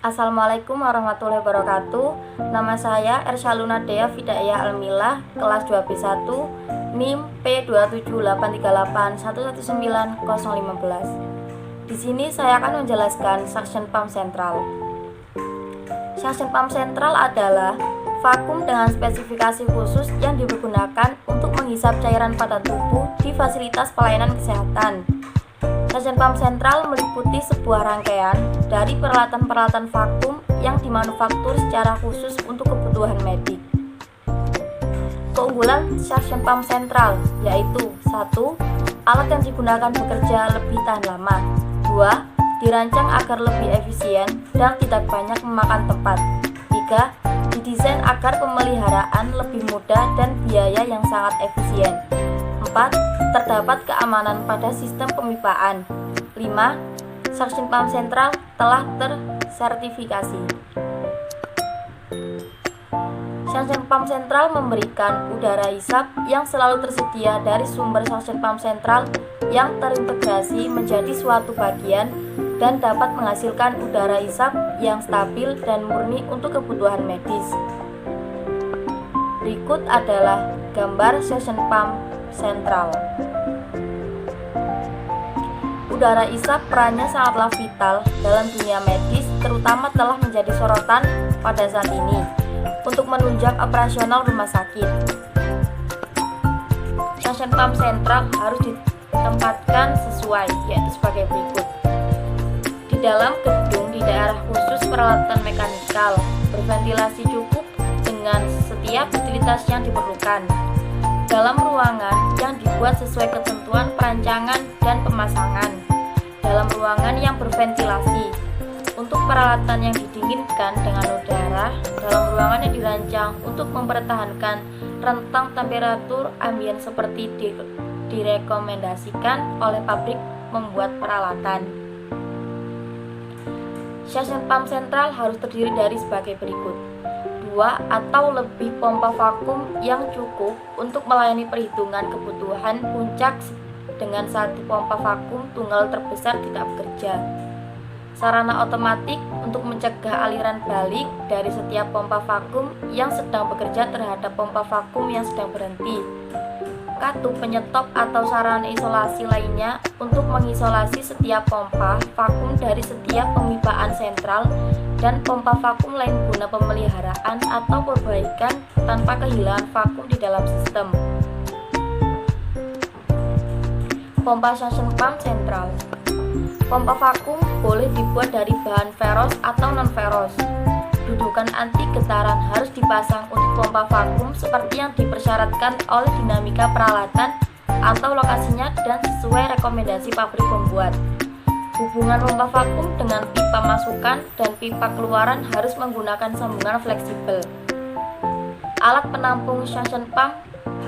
Assalamualaikum warahmatullahi wabarakatuh. Nama saya Ersyaluna Dea Fidayah Almilah, kelas 2B1, NIM P2788119015. Di sini saya akan menjelaskan suction pump sentral. Suction pump sentral adalah vakum dengan spesifikasi khusus yang digunakan untuk menghisap cairan pada tubuh di fasilitas pelayanan kesehatan. Suction pump sentral meliputi sebuah rangkaian dari peralatan-peralatan vakum yang dimanufaktur secara khusus untuk kebutuhan medik. Keunggulan suction pump sentral yaitu 1. Alat yang digunakan bekerja lebih tahan lama. 2. Dirancang agar lebih efisien dan tidak banyak memakan tempat. 3. Didesain agar pemeliharaan lebih mudah dan biaya yang sangat efisien. 4. Terdapat keamanan pada sistem pemipaan. 5. Suction pump sentral telah tersertifikasi. Suction pump sentral memberikan udara hisap yang selalu tersedia dari sumber suction pump sentral yang terintegrasi menjadi suatu bagian dan dapat menghasilkan udara hisap yang stabil dan murni untuk kebutuhan medis. Berikut adalah gambar suction pump sentral. Udara hisap perannya sangatlah vital dalam dunia medis, terutama telah menjadi sorotan pada saat ini untuk menunjang operasional rumah sakit. Suction pump sentral harus ditempatkan sesuai, yaitu sebagai berikut. Di dalam gedung di daerah khusus peralatan mekanikal, berventilasi cukup dengan setiap utilitas yang diperlukan. Dalam ruangan yang dibuat sesuai ketentuan perancangan dan pemasangan. Dalam ruangan yang berventilasi. Untuk peralatan yang didinginkan dengan udara, dalam ruangan yang dirancang untuk mempertahankan rentang temperatur ambien seperti direkomendasikan oleh pabrik membuat peralatan. Suction pump sentral harus terdiri dari sebagai berikut. 2 atau lebih pompa vakum yang cukup untuk melayani perhitungan kebutuhan puncak dengan satu pompa vakum tunggal terbesar tidak bekerja. Sarana otomatik untuk mencegah aliran balik dari setiap pompa vakum yang sedang bekerja terhadap pompa vakum yang sedang berhenti. Katup penyetop atau sarana isolasi lainnya untuk mengisolasi setiap pompa vakum dari setiap pemipaan sentral dan pompa vakum lain guna pemeliharaan atau perbaikan tanpa kehilangan vakum di dalam sistem. Pompa suction pump sentral. Pompa vakum boleh dibuat dari bahan ferros atau non-ferros. Dudukan anti getaran harus dipasang untuk pompa vakum seperti yang dipersyaratkan oleh dinamika peralatan atau lokasinya dan sesuai rekomendasi pabrik pembuat. Hubungan pompa vakum dengan pipa masukan dan pipa keluaran harus menggunakan sambungan fleksibel. Alat penampung suction pump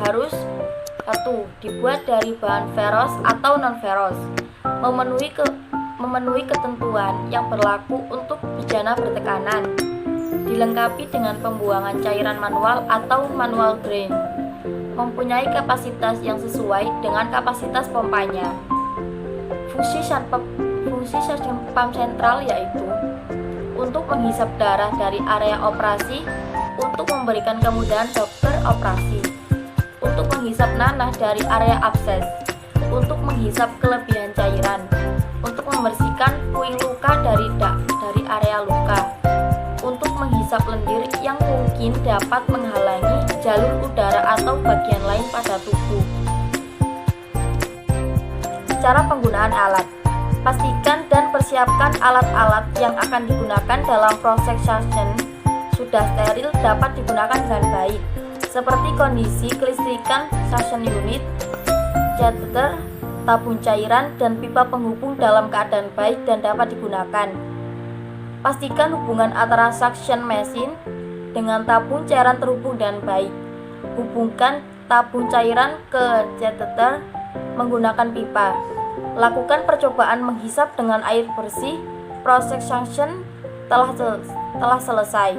harus 1. Dibuat dari bahan ferros atau non-ferros, memenuhi ketentuan yang berlaku untuk bejana bertekanan, dilengkapi dengan pembuangan cairan manual atau manual drain, mempunyai kapasitas yang sesuai dengan kapasitas pompanya. Fungsi suction pump sentral yaitu untuk menghisap darah dari area operasi untuk memberikan kemudahan dokter operasi, untuk menghisap nanah dari area abses, untuk menghisap kelebihan cairan, untuk membersihkan puing luka dari area luka, untuk menghisap lendir yang mungkin dapat menghalangi jalur udara atau bagian lain pada tubuh. Cara penggunaan alat. Pastikan dan persiapkan alat-alat yang akan digunakan dalam proses suction sudah steril dapat digunakan dengan baik, seperti kondisi kelistrikan suction unit, catheter, tabung cairan, dan pipa penghubung dalam keadaan baik dan dapat digunakan. Pastikan hubungan antara suction mesin dengan tabung cairan terhubung dengan baik. Hubungkan tabung cairan ke catheter menggunakan pipa. Lakukan percobaan menghisap dengan air bersih. Proses suction telah selesai.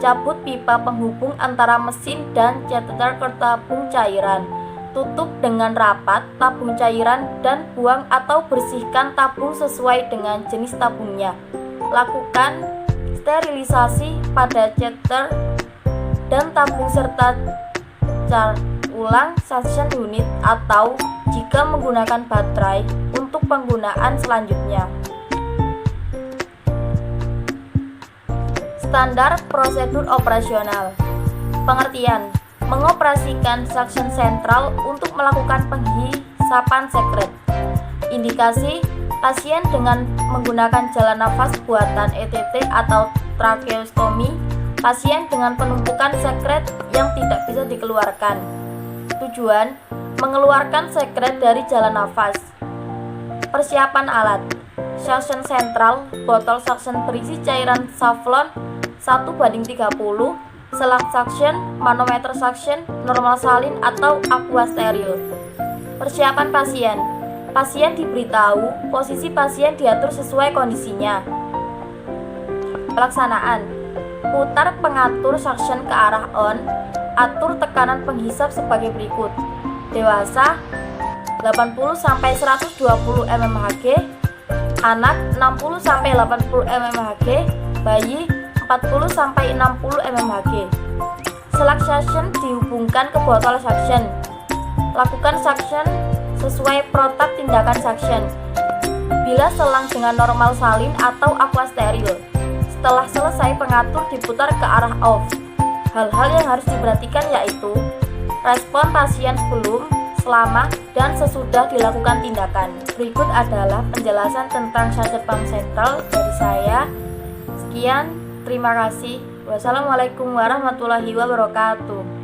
Cabut pipa penghubung antara mesin dan catheter ke tabung cairan. Tutup dengan rapat tabung cairan dan buang atau bersihkan tabung sesuai dengan jenis tabungnya. Lakukan sterilisasi pada chatter dan tabung serta car ulang suction unit atau jika menggunakan baterai untuk penggunaan selanjutnya. Standar prosedur operasional. Pengertian: mengoperasikan suction sentral untuk melakukan penghisapan sekret. Indikasi: pasien dengan menggunakan jalan nafas buatan ETT atau tracheostomi, pasien dengan penumpukan sekret yang tidak bisa dikeluarkan. Tujuan: mengeluarkan sekret dari jalan nafas. Persiapan alat: suction sentral, botol suction berisi cairan savlon 1:30, selang suction, manometer suction, normal salin atau aqua steril. Persiapan pasien: pasien diberitahu posisi pasien diatur sesuai kondisinya. Pelaksanaan: putar pengatur suction ke arah on, atur tekanan penghisap sebagai berikut. Dewasa 80-120 mmHg, anak 60-80 mmHg, bayi 40-60 mmHg. Selang suction dihubungkan ke botol suction. Lakukan suction sesuai protap tindakan suction. Bila selang dengan normal salin atau aqua steril. Setelah selesai, pengatur diputar ke arah off. Hal-hal yang harus diperhatikan yaitu respon pasien sebelum, selama, dan sesudah dilakukan tindakan. Berikut adalah penjelasan tentang suction pump sentral dari saya. Sekian, terima kasih. Wassalamualaikum warahmatullahi wabarakatuh.